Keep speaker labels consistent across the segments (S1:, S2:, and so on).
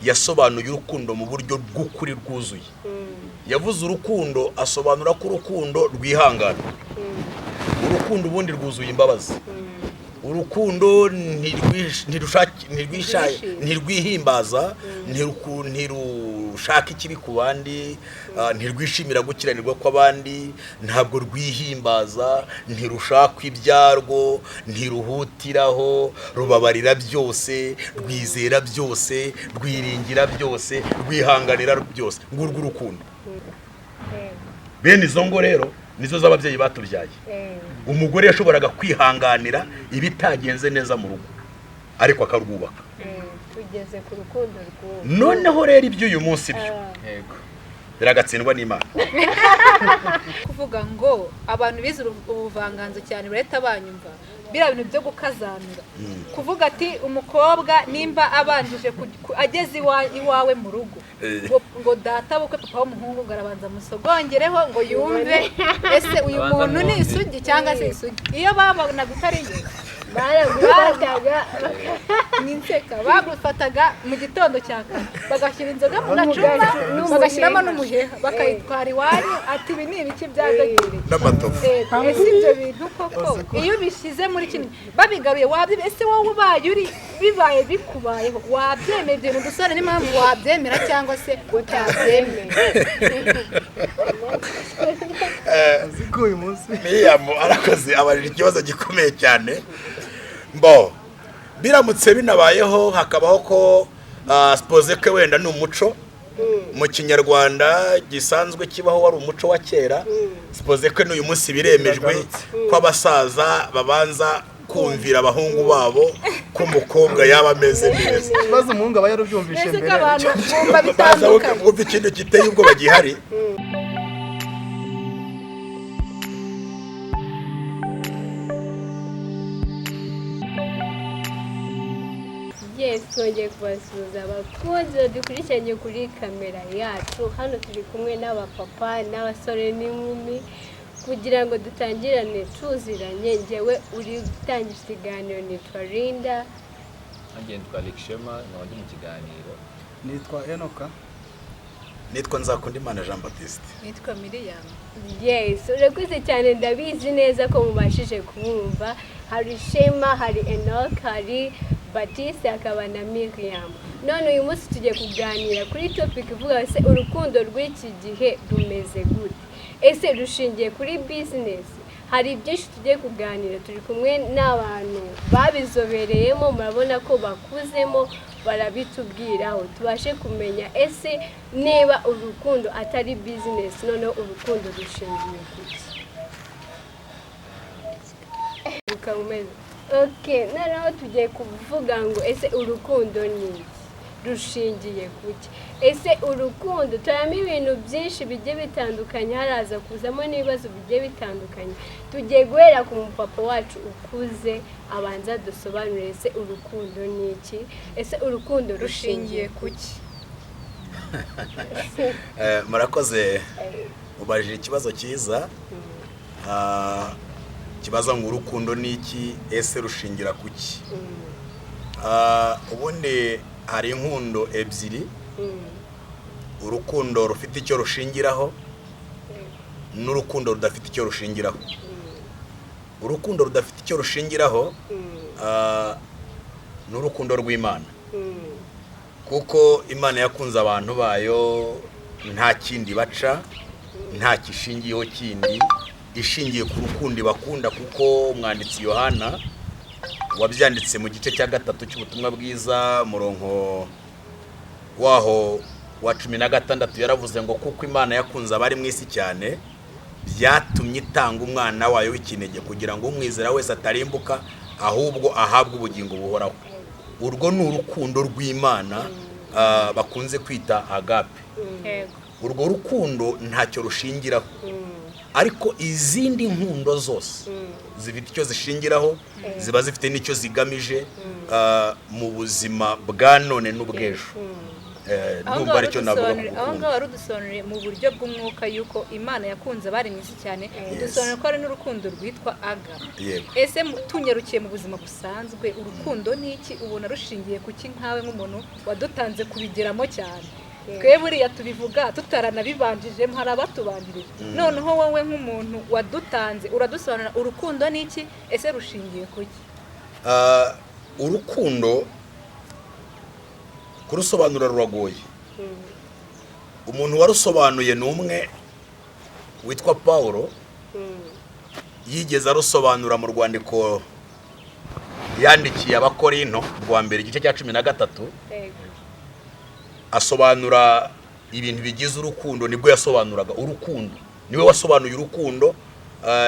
S1: yasobanuye urukundo mu buryo bw'ukuri rwuzuye. Yavuze urukundo asobanura ko urukundo rwihangana. Urukundo ubundi rwuzuye imbabazi. Urukundo ntirwihimbaza, ntirushaka ikibi ku bandi, ntirwishimira gukiranirwa kw'abandi, ntabwo rwihimbaza, ntirushaka ibyarwo, ntiruhutiraho, rubabarira byose, rwizera byose, rwiringira byose, rwihanganira byose. Ngurwo urukundo. Bene izo ngo rero nizo z'ababyeyi batubyaye. Umugore yashoboraga kwihanganira ibitagenze neza mu rugo ariko akarwubaka.
S2: Tugeze ku rukundo rw'ubu.
S1: Noneho rero ibyo uyu munsi byo yego biragatsindwa n'Imana.
S3: Kuvuga ngo abantu bize ubuvanganzo cyane bareta banyumva bira bintu byo gukazanira. Kuvuga ati umukobwa nimba abanjije ageze iwawe mu rugo ngo data bukwe papa w'umuhungu ngarabanza musogongereho ngo yumve ese uyu muntu ni isugi cyangwa se isugi. Iyo babona gutariye baragufataga n'inseka bagufataga mu gitondo cya kare bagashyira inzoga mu gacupa bagashyiramo n'umuheha bakayitwara iwanyu ati ibi ni ibiki byagagereye
S1: n'amatofu.
S3: Ese ibyo bintu koko iyo bishyize muri kimwe babigaruye ese wowe ubaye uri bibaye bikubayeho wabyemera ibyo bintu dusore n'impamvu wabyemera cyangwa se utabyemera?
S4: Ziko uyu munsi
S1: Miriyamu arakoze abarira ikibazo gikomeye cyane. Biramutse binabayeho hakabaho ko suppose ko wenda ni umuco mu kinyarwanda gisanzwe kibaho wari umuco wa kera. Suppose ko n'uyu munsi biremejwe ko abasaza babanza kumvira abahungu babo ko umukobwa yaba ameze neza.
S4: Baza umuhungu aba yarubyumvishe mbere.
S3: Ese abantu bumva bitandukanye.
S1: Bumva ikintu giteye ubwoba gihari.
S2: Twongeye kubasuhuza abakunzi dukurikiranye kuri kamera yacu. Hano turi kumwe n'abapapa n'abasore n'inkumi kugira ngo dutangirane tuziranye. Njyewe uri gutangira ikiganiro nitwa Linda.
S5: Nanjye nitwa Alexshema n'abandi mu kiganiro.
S4: Nitwa Enoka.
S1: Nitwa Nzakundimana Jean Baptiste.
S3: Nitwa Miriam.
S2: Yes, urakoze cyane ndabizi neza ko mubashije kumva. Hari Shema, hari Enoch, hari Baptiste akaba na Miriam. None uyu munsi tugiye kuganira kuri topic ivuga ese urukundo rw'iki gihe rumeze gute? Ese rushingiye kuri business? Hari byinshi tugiye kuganira, turi kumwe n'abantu babizobereyemo, murabona ko bakuzemo barabitubwiraho tubashe kumenya ese niba urukundo atari business none urukundo rushingiye kuki. Okay, noneho tugiye kuvuga ngo ese urukundo ni iki? Rushingiye kuki? Ese urukundo turamo ibintu byinshi bigiye bitandukanye, haraza kuzamo n'ibibazo bigiye bitandukanye. Tugiye guhera ku mupapa wacu ukuze abanza dusobanurire ese urukundo ni iki? Ese urukundo rushingiye kuki?
S1: Murakoze ubajije ikibazo cyiza. Kibaza ngo urukundo ni iki, ese rushingira kuki? Ubundi hari inkundo ebyiri. Urukundo rufite icyo rushingiraho n'urukundo rudafite icyo rushingiraho. Urukundo rudafite icyo rushingiraho n'urukundo rw'Imana. Kuko Imana yakunze abantu bayo nta kindi baca, nta kishingiyeho kindi, ishingiye ku rukundo bakunda. Kuko umwanditsi Yohana wabyanditse mu gice cya 3 cy'ubutumwa bwiza murongo waho wa 16 yaravuze ngo kuko Imana yakunze abari mu isi cyane byatumye itanga umwana wayo w'ikinege kugira ngo umwizera wese atarimbuka ahubwo ahabwe ubugingo buhoraho. Urwo ni urukundo rw'Imana bakunze kwita agape. Urwo rukundo ntacyo rushingiraho. ariko izindi nkundo zose zifite icyo zishingiraho, ziba zifite n'icyo zigamije mu buzima bwa none n'ubw'ejo. Ndumva aricyo navuga ku rukundo.
S3: aho ngaho warudusobanuriye mu buryo bw'umwuka yuko Imana yakunze abari mu isi cyane, dusobanura ko hari n'urukundo rwitwa aga. Ese tunyarukiye mu buzima busanzwe, urukundo ni iki? Ubona rushingiye ku ki nkawe nk'umuntu wadutanze kubigeramo cyane? Twe buriya tubivuga tutaranabibanjijemo, hari abatubanjirije. Noneho wowe nk'umuntu wadutanze uradusobanura urukundo ni iki? Ese rushingiye ku ki?
S1: Urukundo kurusobanura ruragoye. Umuntu warusobanuye ni umwe witwa Paulo, yigeze arusobanura mu rwandiko yandikiye Abakorinto rwa mbere igice cya 13, asobanura ibintu bigize urukundo. Nibwo yasobanuraga urukundo, niwe wasobanuye urukundo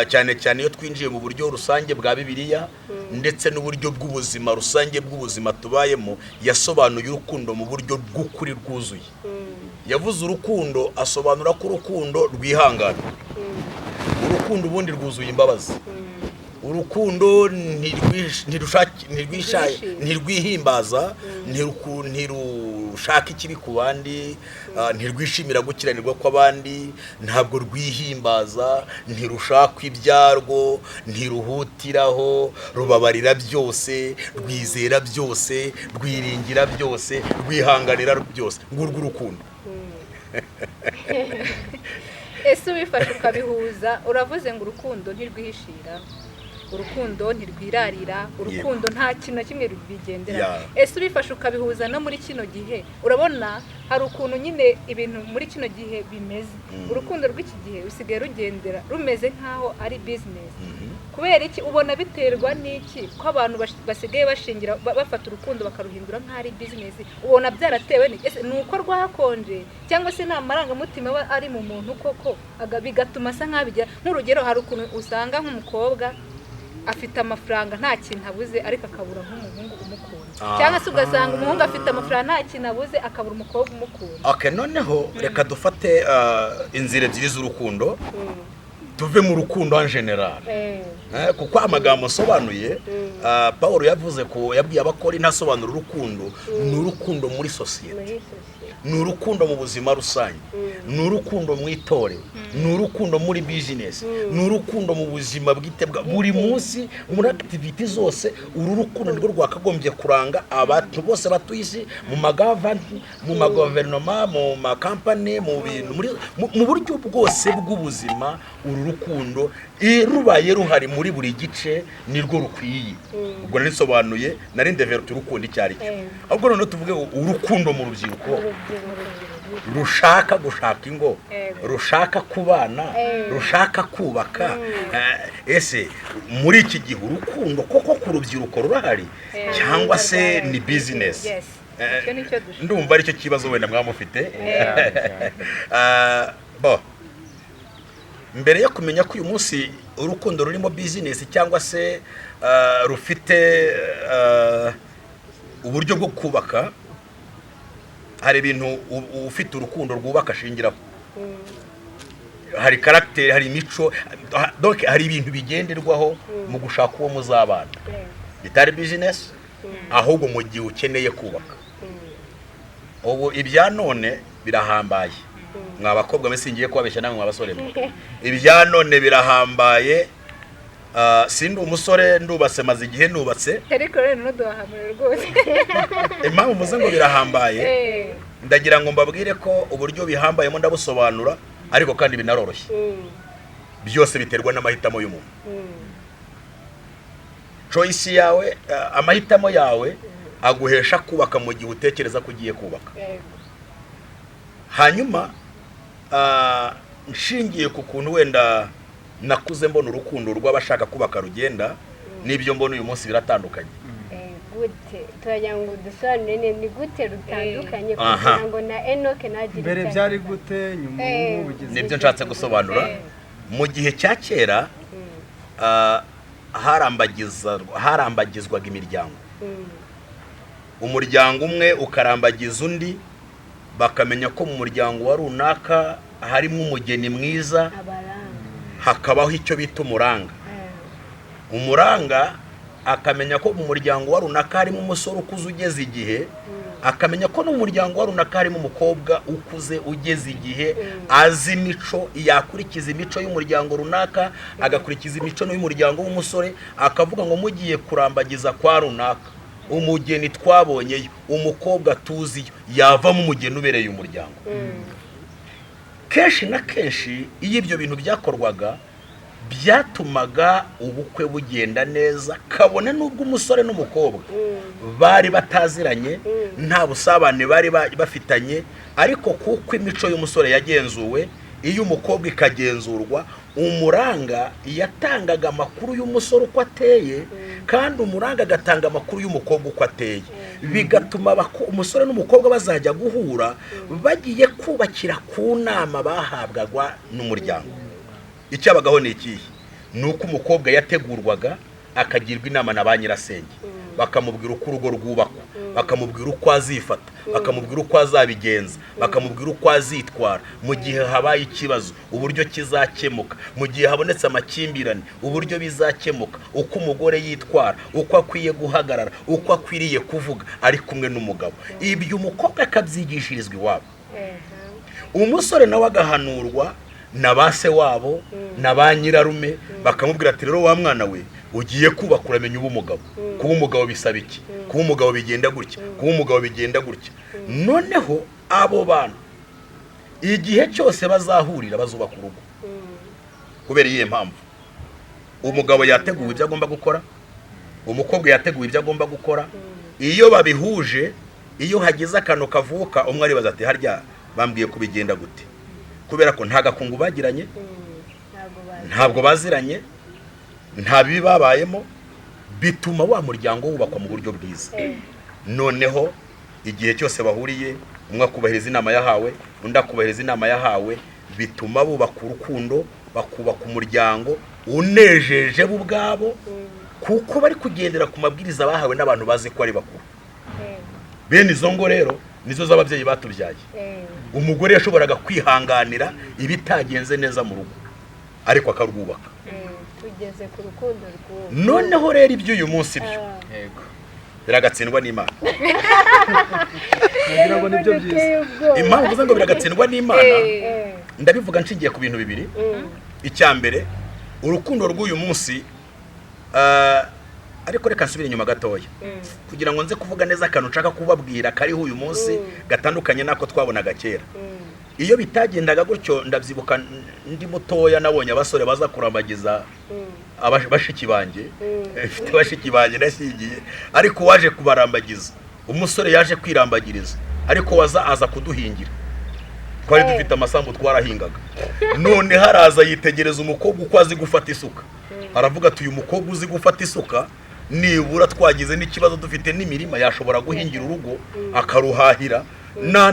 S1: cyane cyane iyo twinjiye mu buryo rusange bwa Bibiliya ndetse n'uburyo bw'ubuzima rusange bw'ubuzima tubayemo. Yasobanuye urukundo mu buryo bw'ukuri rwuzuye. Yavuze urukundo asobanura ko urukundo rwihangana, urukundo ubundi rwuzuye imbabazi, urukundo ntirwihimbaza, ntirushaka ikibi ku bandi, ntirwishimira gukiranirwa kw'abandi, ntabwo rwihimbaza, ntirushaka ibyarwo, ntiruhutiraho, rubabarira byose, rwizera byose, rwiringira byose, rwihanganira byose. Ngurwo urukundo.
S3: Ese ubifashe ukabihuza, uravuze ngo urukundo ntirwihishira, urukundo ntirwirarira, urukundo nta kintu na kimwe rubigendera. Ese ubifashe ukabihuza no muri kino gihe, urabona hari ukuntu nyine ibintu muri kino gihe bimeze. Urukundo rw'iki gihe rusigaye rugendera rumeze nkaho ari business. Kubera iki? Ubona biterwa n'iki ko abantu basigaye bashingira bafata urukundo bakaruhindura nkaho ari business? Ubona byaratewe ni uko rwakonje cyangwa se nta marangamutima ari mu muntu koko bigatuma asa nk'abigira? Nk'urugero, hari ukuntu usanga nk'umukobwa afite amafaranga nta kintu abuze ariko akabura nk'umuhungu umukunda, cyangwa se ugasanga umuhungu afite amafaranga nta kintu abuze akabura umukobwa umukunda. Noneho
S1: reka dufate inzira ebyiri z'urukundo, tuve mu rukundo en general, kuko amagambo asobanuye Paulo yavuze ko yabwiye Abakori ntasobanura urukundo. Ni urukundo muri sosiyete, ni urukundo mu buzima rusange, ni urukundo mu itorero, ni urukundo muri business, ni urukundo mu buzima bwite bwa buri munsi, muri activity zose. Uru rukundo nirwo rwakagombye kuranga abantu bose batuye isi, mu magavani, mu maguverinoma, mu makampani, mu bintu, mu buryo bwose bw'ubuzima. Uru rukundo rubaye ruhari muri buri gice nirwo rukwiye. Ubwo narisobanuye, nari ndevelope urukundo icyari cyo. Ahubwo noneho tuvuge urukundo mu rubyiruko rushaka gushaka ingo, rushaka kubana, rushaka kubaka. Ese muri iki gihe urukundo koko ku rubyiruko rurahari cyangwa se ni business? Ndumva aricyo kibazo wenda mwamufite. Mbere yo kumenya ko uyu munsi urukundo rurimo business cyangwa se rufite uburyo bwo kubaka, hari ibintu ufite urukundo rwubaka ashingiraho. Hari character, hari imico, donc hari ibintu bigenderwaho mu gushaka uwo muzabana, bitari business, ahubwo mu gihe ukeneye kubaka. Ubu ibya none birahambaye. Mwabakobwa mwe singiye kubabeshya namwe mwabasore mwe. Ibya none birahambaye. Sindi umusore ndubase maze igihe nubatse,
S3: ariko rero ntuduhamure rwose.
S1: Impamvu muze ngo birahambaye, ndagira ngo mbabwire ko uburyo bihambayemo ndabusobanura, ariko kandi binaroroshye. Byose biterwa n'amahitamo y'umuntu. Choice yawe, amahitamo yawe aguhesha kubaka mu gihe utekereza ko ugiye kubaka. Hanyuma nshingiye ku kuntu wenda nakuze mbona urukundo rw'abashaka kubaka rugenda, n'ibyo mbona uyu munsi biratandukanye.
S2: Gute turagira ngo dusobanure ni gute rutandukanye, kugira ngo na Enoke nagire
S4: mbere byari gute, nyuma ubu bigeze.
S1: Nibyo nshatse gusobanura. Mu gihe cya kera harambagizwaga imiryango. Umuryango umwe ukarambagiza undi, bakamenya ko mu muryango wa runaka harimo umugeni mwiza, hakabaho icyo bita umuranga. Umuranga akamenya ko mu muryango wa runaka harimo umusore ukuze ugeze igihe, akamenya ko no mu muryango wa runaka harimo umukobwa ukuze ugeze igihe, azi imico, yakurikiza imico y'umuryango runaka, agakurikiza imico y'umuryango w'umusore, akavuga ngo mugiye kurambagiza kwa runaka, umugeni twabonyeyo, umukobwa tuziyo, yavamo umugeni ubereye umuryango. Kenshi na kenshi iyo ibyo bintu byakorwaga, byatumaga ubukwe bugenda neza, kabone n'ubwo umusore n'umukobwa bari bataziranye, nta busabane bari bafitanye, ariko kuko imico y'umusore yagenzuwe, iyo umukobwa ikagenzurwa, umuranga yatangaga amakuru y'umusore uko ateye, kandi umuranga agatanga amakuru y'umukobwa uko ateye, bigatuma umusore n'umukobwa bazajya guhura bagiye kubakira ku nama bahabwaga n'umuryango. Icyabagaho ni ikihe? Ni uko umukobwa yategurwaga akagirwa inama na ba nyirasenge, bakamubwira uko urugo rwubakwa, bakamubwira uko azifata, bakamubwira uko azabigenza, bakamubwira uko azitwara mu gihe habaye ikibazo, uburyo kizakemuka, mu gihe habonetse amakimbirane, uburyo bizakemuka, uko umugore yitwara, uko akwiye guhagarara, uko akwiriye kuvuga ari kumwe n'umugabo. Ibyo umukobwa akabyigishirizwa iwabo, umusore nawe agahanurwa na ba se wabo na ba nyirarume, bakamubwira ati rero wa mwana we ugiye kubaka uramenya uba umugabo, kuba umugabo bisaba iki, kuba umugabo bigenda gutya, kuba umugabo bigenda gutya. Noneho abo bantu igihe cyose bazahurira bazubaka urugo, kubera iyihe mpamvu? Umugabo yateguye ibyo agomba gukora, umukobwa yateguye ibyo agomba gukora. Iyo babihuje, iyo hagize akantu kavuka, umwe aribaza ati harya bambwiye kubigenda gute, kubera ko nta gakungu bagiranye, ntabwo baziranye, nta bibi babayemo, bituma wa muryango wubakwa mu buryo bwiza. Noneho igihe cyose bahuriye, umwe akubahiriza inama yahawe, undi akubahiriza inama yahawe, bituma bubaka urukundo, bakubaka umuryango unejeje bo ubwabo, kuko bari kugendera ku mabwiriza bahawe n'abantu bazi ko ari bakuru. Bene izo ngo rero nizo z'ababyeyi batubyaye. Umugore yashoboraga kwihanganira ibitagenze neza mu rugo, ariko akarwubaka.
S2: Tugeze ku rukundo rw'uwo.
S1: Noneho rero iby'uyu munsi byo biragatsindwa n'Imana.
S4: Nagira ngo nibyo byiza.
S1: Impamvu uvuze ngo biragatsindwa n'Imana, ndabivuga nshingiye ku bintu bibiri. Icya mbere, urukundo rw'uyu munsi, ariko reka nsubire inyuma gatoya kugira ngo nze kuvuga neza akantu nshaka kubabwira kariho uyu munsi gatandukanye nako twabonaga kera. Iyo bitagendaga gutyo, ndabyibuka ndi mutoya nabonye abasore baza kurambagiza bashiki banjye, mfite bashiki banjye nashingiye, ariko waje kubarambagiza, umusore yaje kwirambagiriza, ariko aza kuduhingira. Twari dufite amasambu twarahingaga, none haraza yitegereza umukobwa uko azi gufata isuka, aravuga ati uyu mukobwa uzi gufata isuka, nibura twagize n'ikibazo dufite n'imirima, yashobora guhingira urugo akaruhahira,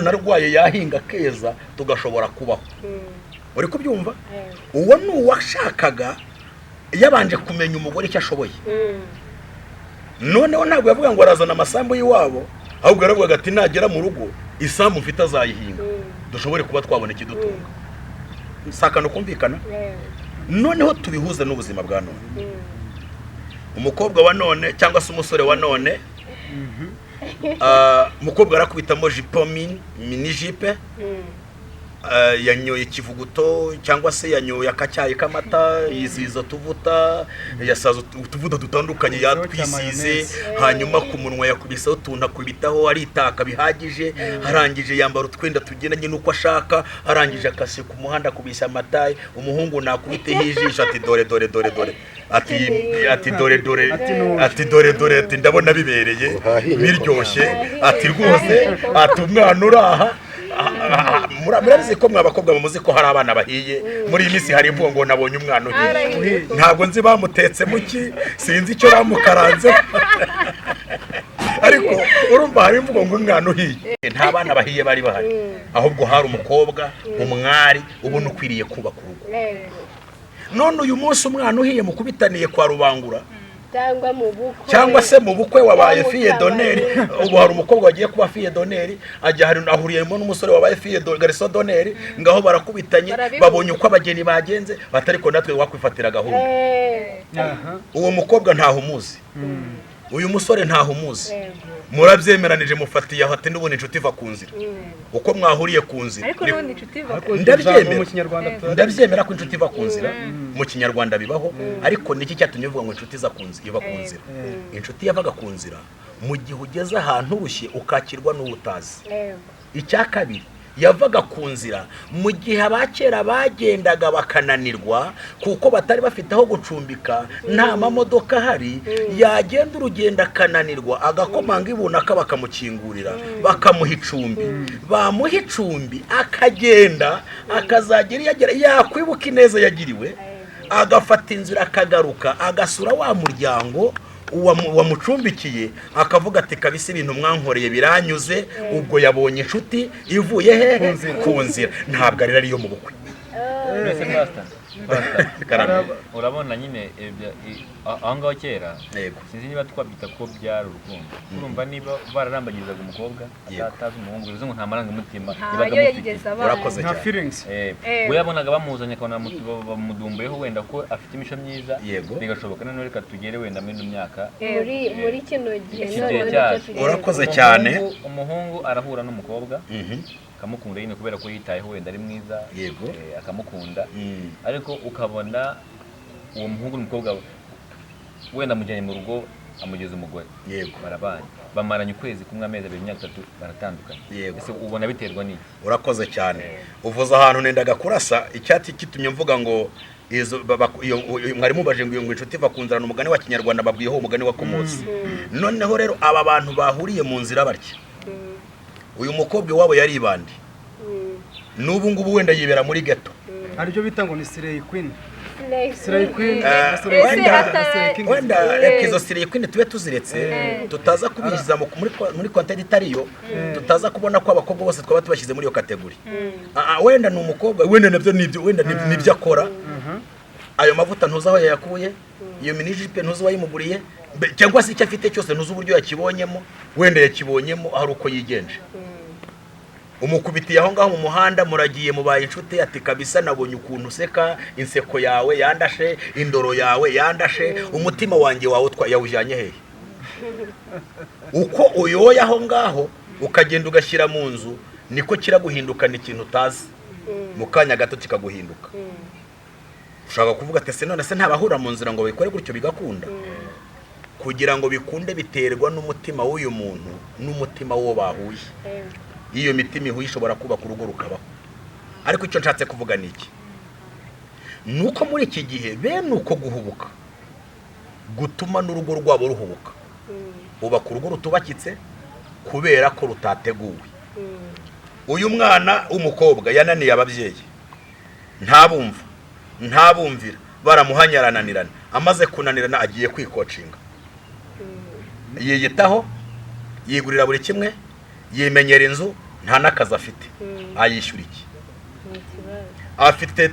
S1: narwaye yahinga keza tugashobora kubaho. Uri kubyumva? Uwo ni uwashakaga, yabanje kumenya umugore icyo ashoboye. Noneho ntabwo yavuga ngo arazana amasambu y'iwabo, ahubwo yaravuga ati nagera mu rugo isambu mfite azayihinga, dushobore kuba twabona ikidutunga. Sakano kumvikana? Noneho tubihuze n'ubuzima bwa none. Umukobwa wa none cyangwa se umusore wa none, umukobwa arakubitamo jipo mini jipe, yanyoye ikivuguto cyangwa se yanyoye akacyayi k'amata, yiziza tuvuta, yasaza utuvuta dutandukanye yatwisize, hanyuma ku munwa yakubisaho utuntu akubitaho aritaka bihagije, arangije yambara utwenda tugendanye n'uko ashaka, arangije akase ku muhanda akubisha amataye, umuhungu nakubiteho ijisho ati dore dore dore dore, ati dore dore, ati dore dore, ati ndabona bibereye biryoshye, ati rwose, ati umwana uraha. Murabizi ko mwabakobwa bamuzi ko hari abana bahiye muri iyi minsi, hari imvugo ngo nabonye umwana uhiye. Ntabwo nzi bamutetse muki, sinzi icyo bamukaranze, ariko urumva hari imvugo ngo umwana uhiye. Nta bana bahiye bari bahari, ahubwo hari umukobwa umwari ubona ukwiriye kubaka urugo. None uyu munsi umwana uhiye mukubitaniye kwa rubangura, cyangwa se mu bukwe wabaye fiye doneri ubu hari umukobwa wagiye kuba fiye doneri ajya ahuriyemo n'umusore wabaye fiye garso doneri ngaho barakubitanye babonye uko abageni bagenze batariko natwe wakwifatira gahunda uwo mukobwa ntaho umuzi uyu musore ntaho umuzi murabyemeranije mufatiye aho ati n'ubundi inshuti iva ku nzira uko mwahuriye ku nzira
S3: ariko n'ubundi inshuti iva
S1: ndabyemera ko inshuti iva ku nzira mu kinyarwanda bibaho ariko niki cyatumye uvuga ngo inshuti iva ku nzira inshuti yavaga ku nzira mu gihe ugeze ahantu urushye ukakirwa n'ubutazi icya kabiri yavaga ku nzira mu gihe abakera bagendaga bakananirwa kuko batari bafite aho gucumbika nta mamodoka ahari yagenda urugendo akananirwa agakomanga ibunaka bakamukingurira bakamuha icumbi bamuha icumbi akagenda akazagera yagera yakwibuka ineza yagiriwe agafata inzira akagaruka agasura wa muryango wamucumbikiye akavuga ati kabisa ibintu mwankoreye biranyuze ubwo yabonye inshuti ivuye hehe ku nzira ntabwo ari ariyo mu bukwe
S5: urabona nyine aho ngaho kera sinzi niba twabyita ko byari urukundo urumva niba bararambagirizaga umukobwa atazi umuhungu bivuze ngo nta marangamutima
S1: urakoze cyane
S5: we yabonaga bamuzanye akabona bamudumbuyeho wenda ko afite imico myiza bigashoboka noneho reka tugere wenda muri ino myaka
S2: muri kino gihe
S1: urakoze cyane
S5: umuhungu arahura n'umukobwa akamukunda nyine kubera ko yitayeho wenda ari mwiza akamukunda ariko ukabona uwo muhungu n'umukobwa wenda amujyanye mu rugo amugeza umugore barabanye bamaranye ukwezi kumwe amezi 2 imyaka 3 baratandukanye ese ubona biterwa n'iki
S1: urakoze cyane uvuze ahantu nendaga kurasa icyati kitumye mvuga ngo mwari mubaje ngo inshuti iva ku nzira n'umugani wa kinyarwanda babwiyeho umugani wa komotsi noneho rero aba bantu bahuriye mu nzira barya uyu mukobwa wabo yari ibandi n'ubu ngubu wenda yibera muri ghetto
S4: aribyo bita ngo ni Slay Queen
S1: wenda reka izo Slay Queen tube tuziretse tutaza kubihiza muri content itariyo tutaza kubona ko abakobwa bose twaba tubashyize muri iyo kategori wenda ni umukobwa wenda nabyo nibyo akora ayo mavuta ntuzi aho yayakuye iyo minijipe ntuzi wayimuguriye cyangwa se icyo afite cyose ntuzi uburyo yakibonyemo wenda yakibonyemo hari uko yigenje umukubitiye aho ngaho mu muhanda muragiye mubaye inshuti ati kabisa nabonye ukuntu useka inseko yawe yandashe indoro yawe yandashe umutima wanjye wawe yawujyanye hehe uko uyoya aho ngaho ukagenda ugashyira mu nzu niko kiraguhindukana ikintu utazi mu kanya gato kikaguhinduka ushaka kuvuga ati se none se ntabahura mu nzira ngo bikore gutyo bigakunda kugira ngo bikunde biterwa n'umutima w'uyu muntu n'umutima wo bahuye iyo mitima ihuye ishobora kubaka urugo rukabaho ariko icyo nshatse kuvuga ni iki nuko muri iki gihe bene uko guhubuka gutuma n'urugo rwabo ruhubuka ubaka urugo rutubakitse kubera ko rutateguwe uyu mwana w'umukobwa yananiye ababyeyi ntabumvira baramuhanyarananirana amaze kunanirana agiye kwikocinga yiyitaho yigurira buri kimwe yimenyera inzu nta n'akazi afite ayishyura iki afite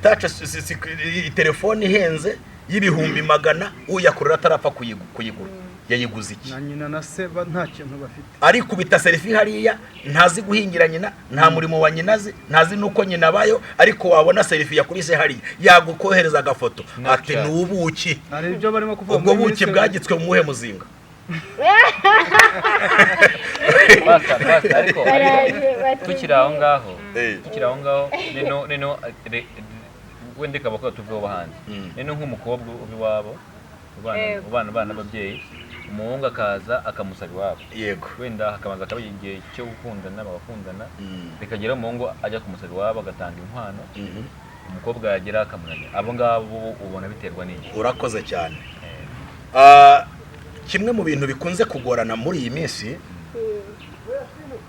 S1: telefone ihenze y'ibihumbi 100 uyakorera atarapfa kuyigura yayiguze iki
S4: na nyina na se nta kintu bafite
S1: ariko bita selfie hariya ntazi guhingira nyina nta murimo wa nyinazi ntazi nuko nyina bayo ariko wabona selfie yakuri se hariya yagukohereza agafoto ati nubuki
S4: ari ibyo barimo kuvuga
S1: ubwo buki bwagitswe mu muhe muzinga
S5: ariko tukiri aho ngaho neno wende kabako tuveho bahandi neno nk'umukobwa ubiwabo ubana ababyeyi umuhungu akaza akamusaba iwabo
S1: yego
S5: wenda hakabanza akaba igihe cyo gukundana bagakundana bikagera umuhungu ajya kumusaba iwabo agatanga inkwano umukobwa yagera akamunanira abo ngabo ubona biterwa n'iki
S1: urakoze cyane kimwe mu bintu bikunze kugorana muri iyi minsi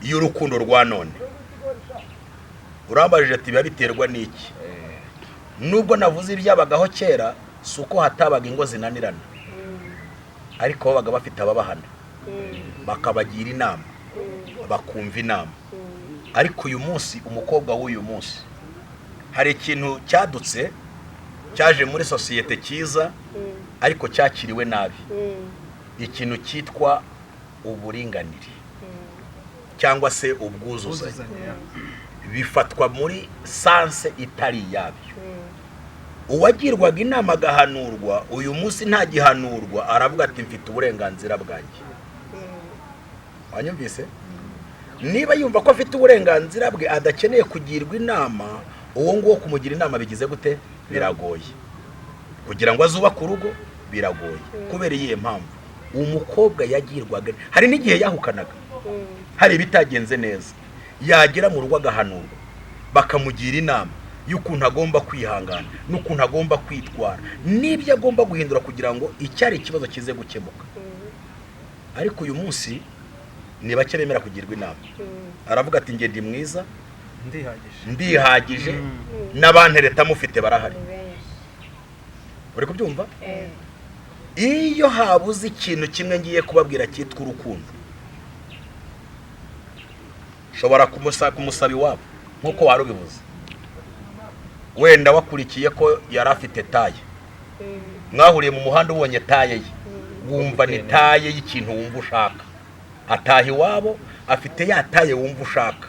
S1: y'urukundo rwa none urambajije ati biba biterwa n'iki nubwo navuze ibyabagaho kera suko hatabaga ingo zinanirana ariko babaga bafite ababahana bakabagira inama bakumva inama ariko uyu munsi umukobwa w'uyu munsi hari ikintu cyadutse cyaje muri societe cyiza ariko cyakiriwe nabi. Ikintu cyitwa uburinganire cyangwa se ubwuzuzanye bifatwa muri sanse itari yabyo. Uwagirwaga inama agahanurwa uyu munsi nta gihanurwa, aravuga ati mfite uburenganzira bwanjye. Wanyumvise? Niba yumva ko afite uburenganzira bwe adakeneye kugirwa inama, uwo nguwo kumugira inama bigize gute? Biragoye. Kugira ngo azubake urugo biragoye. Kubera iyihe mpamvu? Umukobwa yagirwaga, hari n'igihe yahukanaga, hari ibitagenze neza, yagera mu rugo agahanurwa, bakamugira inama y'ukuntu agomba kwihangana n'ukuntu agomba kwitwara n'ibyo agomba guhindura kugira ngo icyari ikibazo kize gukemuka. Ariko uyu munsi ni bake bemera kugirwa inama. Aravuga ati nge ndi mwiza, ndihagije, n'abantereta mufite barahari. Uri kubyumva? Iyo habuze ikintu kimwe ngiye kubabwira cyitwa urukundo, shobora kumusaba iwabo nk'uko warubivuze. Wenda wakurikiye ko yari afite taye, mwahuriye mu muhanda ubonye taye ye, wumva ni taye y'ikintu wumva ushaka, ataha iwabo afite ya taye wumva ushaka,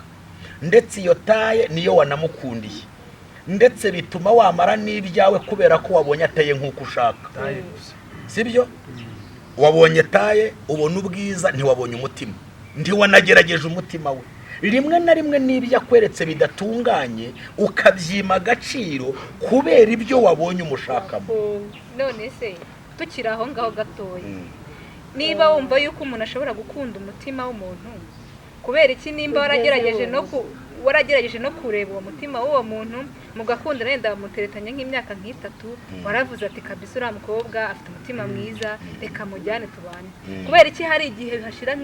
S1: ndetse iyo taye niyo wanamukundiye, ndetse bituma wamara n'ibyawe kubera ko wabonye ataye nk'uko ushaka. Sibyo? Wabonye taye, ubona ubwiza, ntiwabonye umutima, ntiwanagerageje umutima we. Rimwe na rimwe n'ibyo akweretse bidatunganye ukabyima agaciro kubera ibyo wabonye umushakamo.
S3: None se tukiri aho ngaho gatoya, niba wumva yuko umuntu ashobora gukunda umutima w'umuntu, kubera iki nimba waragerageje no kureba uwo mutima w'uwo muntu mugakunda, nenda muteretanye nk'imyaka nk'itatu, waravuze ati kabisa uriya mukobwa afite umutima mwiza, reka mujyane tubane. Kubera iki hari igihe hashira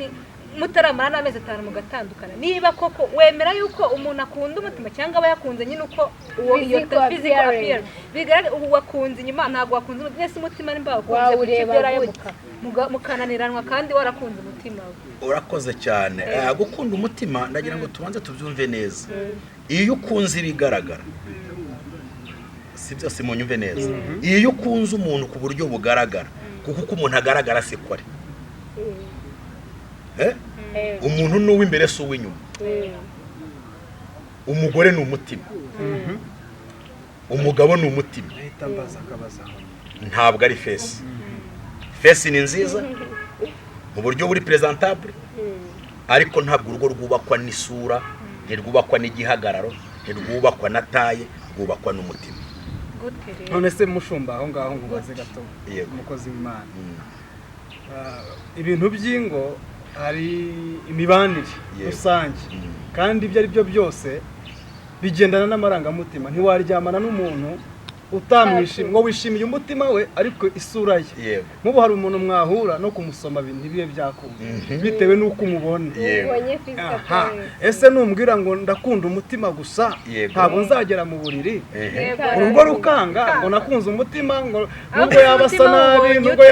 S3: mutaramara n'amezi 5 mugatandukana? Niba koko wemera yuko umuntu akunda umutima cyangwa aba yakunze nyine uko uwo iyo physical appearance bigaragara, wakunze nyuma ntabwo wakunze nese umutima nimba wakunze kugerayo mukananiranwa kandi warakunze umutima we.
S1: Urakoze cyane. Gukunda umutima ndagira ngo tubanze tubyumve neza. Iyo ukunze ibigaragara, sibyo simunyumve neza. Iyo ukunze umuntu ku buryo bugaragara, kuko uko umuntu agaragara se kwari umuntu n'uw'imbere si uw'inyuma. Umugore ni umutima, umugabo ni umutima, ntabwo ari face. Face ni nziza mu buryo buri presentable, ariko ntabwo urugo rwubakwa n'isura, ntirwubakwa n'igihagararo, ntirwubakwa na taye, rwubakwa n'umutima.
S4: None se mushumba aho ngaho ngubaze gato, umukozi w'Imana, ibintu by'ingo hari imibanire rusange, kandi ibyo ari byo byose bigendana n'amarangamutima. Ntiwaryamana n'umuntu utamwishimiye ngo wishimiye umutima we ariko isura ye. Mubo hari umuntu mwahura no kumusoma ntibiye byakunda bitewe n'uko umubona. Ese numbwira ngo ndakunda umutima gusa, ntabwo nzagera mu buriri, urugo rukanga ngo nakunze umutima, ngo nubwo yabasa nabi, nubwo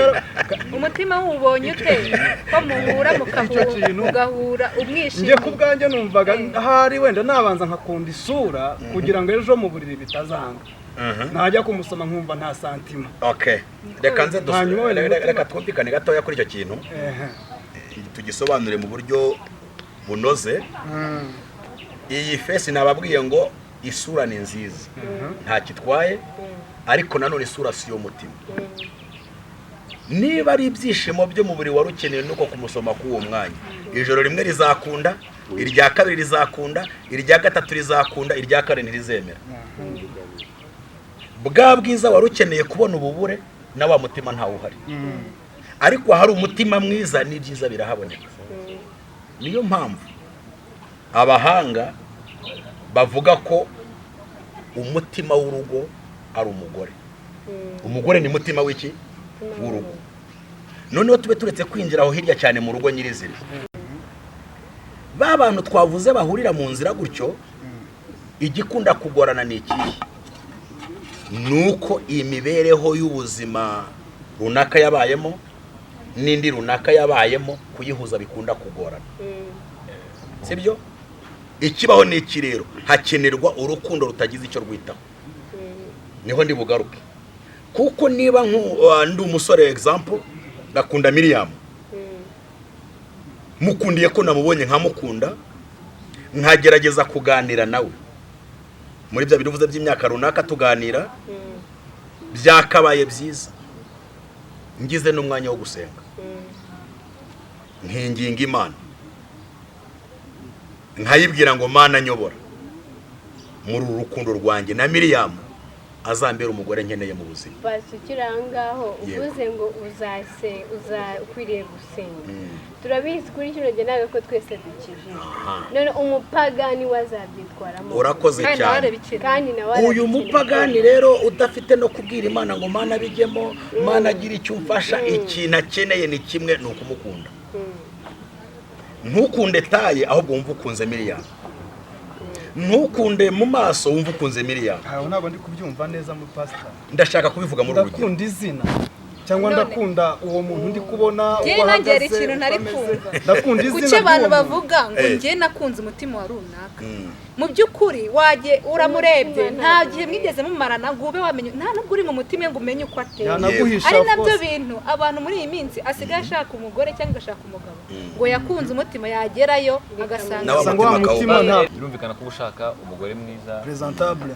S3: umutima wubonye ute ko muhura mugahura umwishimye.
S4: Nje kubwanjye numvaga hari wenda nabanza nkakunda isura kugira ngo ejo mu buriri bitazanga. Najya kumusoma nkumva nta santima.
S1: Okay, reka nze reka twumvikane gatoya kuri icyo kintu, tugisobanure mu buryo bunoze. Iyi face nababwiye ngo isura ni nziza, nta kitwaye, ariko nanone isura si yo mutima. Niba ari ibyishimo byo mu buri warukeneye nuko kumusoma k'uwo mwanya, ijoro rimwe rizakunda, irya kabiri rizakunda, irya gatatu rizakunda, irya kane ntirizemera. Bwa bwiza warukeneye kubona ububure na wa mutima ntawo uhari, ariko hari umutima mwiza n'ibyiza birahaboneka. Niyo mpamvu abahanga bavuga ko umutima w'urugo ari umugore. Umugore ni mutima w'iki? W'urugo. Noneho tube turetse kwinjira aho hirya cyane mu rugo nyirizina. Ba bantu twavuze bahurira mu nzira gutyo, igikunda kugorana ni iki? Nuko imibereho y'ubuzima runaka yabayemo n'indi runaka yabayemo kuyihuza bikunda kugorana. Sibyo? Ikibaho ni iki rero? Hakenerwa urukundo rutagize icyo rwitaho. Niho ndi bugaruke. kuko niba ndi umusore example nakunda Miriam, mukundiye ko namubonye nkamukunda, nkagerageza kuganira nawe muri bya biruvuze by'imyaka runaka, tuganira byakabaye byiza, ngize n'umwanya wo gusenga, nkinginga Imana, nkayibwira ngo Mana nyobora muri uru rukundo rwanjye na Miriam azambera umugore nkeneye mu buzima.
S2: Basi kirangaho uvuze ngo ukwiriye gusenga, turabizi kuri kino gihe nawe ko twese dukijije, none umupagani wazabyitwaramo.
S1: Urakoze cyane.
S2: Kandi nawe
S1: uyu mupagani rero udafite no kubwira Imana ngo Mana bijyemo, Mana agira icyo umfasha, ikintu akeneye ni kimwe, ni ukumukunda. Ntukunde taye ahubwo wumva ukunze Miriam, ntukunde mu maso wumva ukunze Miriam.
S4: aho ntabwo ndi kubyumva neza mu pastor.
S1: Ndashaka kubivuga muri urugero.
S4: Ndakunda izina cyangwa ndakunda uwo muntu ndi kubona
S3: njye nagera ikintu ntari kumva.
S4: Ndakunda izina.
S3: Kuki abantu bavuga ngo njye nakunze umutima wa runaka, mu by'ukuri waje uramurebye nta gihe mwigeze mumarana ngo ube wamenye, nta nubwo uri mu mutima ngo umenye uko ateye. Ari nabyo bintu abantu muri iyi minsi asigaye ashaka umugore cyangwa ashaka umugabo ngo yakunze umutima, yagerayo agasanga
S4: wa mutima nta
S5: birumvikana ko ushaka umugore mwiza
S4: presentable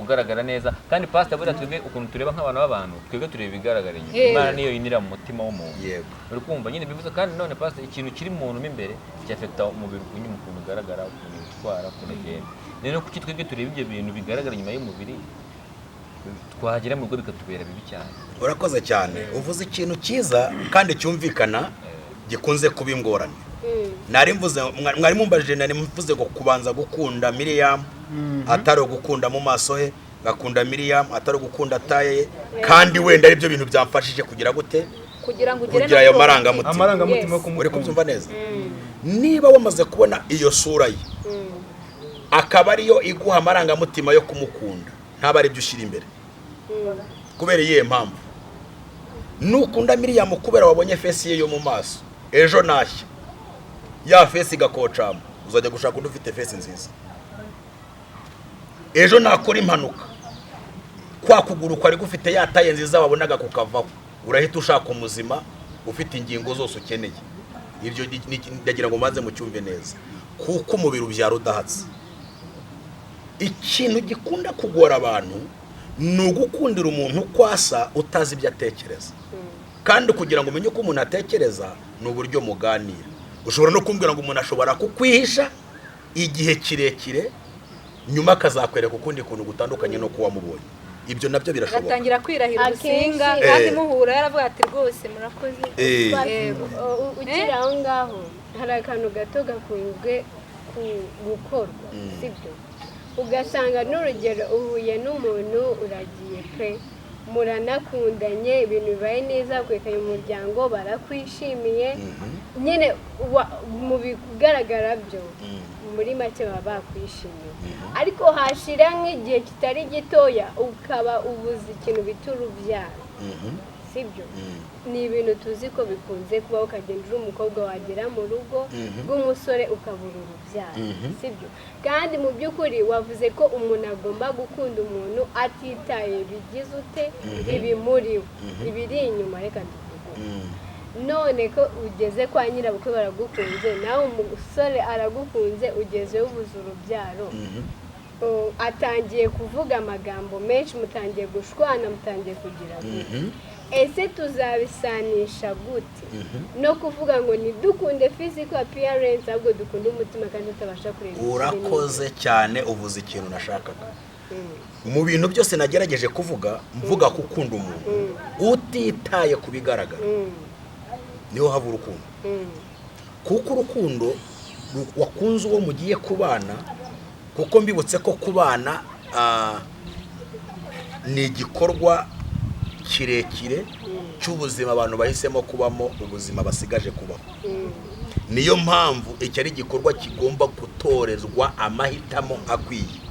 S5: ugaragara neza. Kandi pastor buriya twebwe ukuntu tureba nk'abantu b'abantu, twebwe tureba ibigaragara inyuma, Imana niyo yinira mu mutima w'umuntu.
S1: Yego,
S5: uri kumva nyine bivuze. Kandi none pastor ikintu kiri mu muntu imbere cyafekta umubiri kunyuma, ukuntu ugaragara, ukuntu utwara, ukuntu ugenda. Rero kuki twebwe tureba ibyo bintu bigaragara inyuma y'umubiri, twagera mu rugo bikatubera bibi cyane.
S1: urakoze cyane, uvuze ikintu cyiza kandi cyumvikana gikunze kuba ingorane. Nari mvuze, mwari mumbajije, nari mvuze ngo kubanza gukunda Miriam atari gukunda mu maso he, gakunda Miriam atari gukunda taye, kandi wenda ari byo bintu byamfashije kugira gute,
S3: kugira ngo ugere
S1: kugira ayo marangamutima.
S4: amarangamutima ko
S1: Uri kubyumva neza? Niba wamaze kubona iyo sura ye, akaba ariyo iguha amarangamutima yo kumukunda, ntaba ari byo ushyira imbere. Kubera iyihe mpamvu? Nukunda Miriam kubera wabonye face ye yo mu maso, ejo nashya ya face igakocama, uzajya gushaka undi ufite face nziza. Ejo nakora impanuka, kwa kuguru kwari gufite yataye nziza wabonaga kukavaho, urahita ushaka umuzima ufite ingingo zose ukeneye. Ibyo ndagira ngo maze mucyumve neza, kuko umubiri ubyara udahatse. Ikintu gikunda kugora abantu ni ugukundira umuntu kwasa utazi ibyo atekereza. Kandi kugira ngo umenye uko umuntu atekereza ni uburyo muganira. Ushobora no kumbwira ngo umuntu ashobora kukwihisha igihe kirekire, nyuma akazakwereka ukundi kuntu gutandukanye no kuwa mubonye. Ibyo nabyo birashoboka.
S3: Gatangira kwirahira urusinga kandi muhura yaravuga ati rwose murakoze.
S2: Ukiri aho ngaho hari akantu gato gakunzwe gukorwa, sibyo? Ugasanga n'urugero uhuye n'umuntu uragiye pe, muranakundanye, ibintu bibaye neza, kwekanye umuryango, barakwishimiye, nyine mu bigaragara byo muri make baba bakwishimiye, ariko hashira nk'igihe kitari gitoya ukaba ubuze ikintu bita urubyaro, sibyo? Ni ibintu tuzi ko bikunze kuba, ukagenda uri umukobwa wagera mu rugo rw'umusore ukabura urubyaro, sibyo? Kandi mu by'ukuri wavuze ko umuntu agomba gukunda umuntu atitaye bigize ute ibimuriwe, ibiri inyuma, reka tuvuge. None ko ugeze kwa nyirabukwe baragukunze, nawe umusore aragukunze, ugeze ubuze urubyaro, atangiye kuvuga amagambo menshi, mutangiye gushwana, mutangiye kugira gute? Ese tuzabisanisha gute no kuvuga ngo nidukunde physical appearance ahubwo dukunde umutima kandi tutabasha kureba?
S1: Urakoze cyane, uvuze ikintu nashakaga. Mu bintu byose nagerageje kuvuga, mvuga gukunda umuntu utitaye kubigaragara, niho hava urukundo. Kuko urukundo wakunze uwo mugiye kubana, kuko mbibutse ko kubana ni igikorwa kirekire cy'ubuzima abantu bahisemo kubamo, ubuzima basigaje kubaho. Niyo mpamvu iki ari igikorwa kigomba gutorezwa amahitamo akwiye.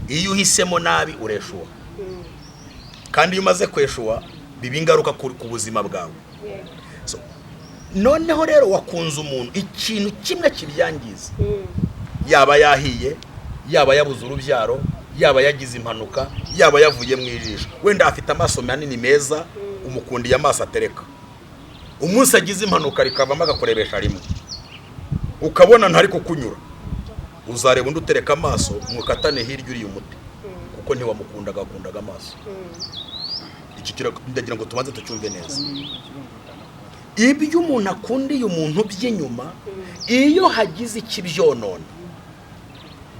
S1: Iyo uhisemo nabi ureshuwa, kandi iyo umaze kweshuwa biba ingaruka ku buzima bwawe. Noneho rero wakunze umuntu, ikintu kimwe kibyangiza, yaba yahiye, yaba yabuze urubyaro, yaba yagize impanuka yaba yavuye mu ijisho wenda afite amaso manini meza umukundiye amaso atereka umunsi agize impanuka rikavamo agakorebesha rimwe ukabona ntari kukunyura uzareba undi utereka amaso mukatane hirya uriye umuti kuko ntiwamukundaga akundaga amaso iki ndagira ngo tubanze tucyumve neza ibyo umuntu akundiye umuntu by'inyuma iyo hagize ikibyonona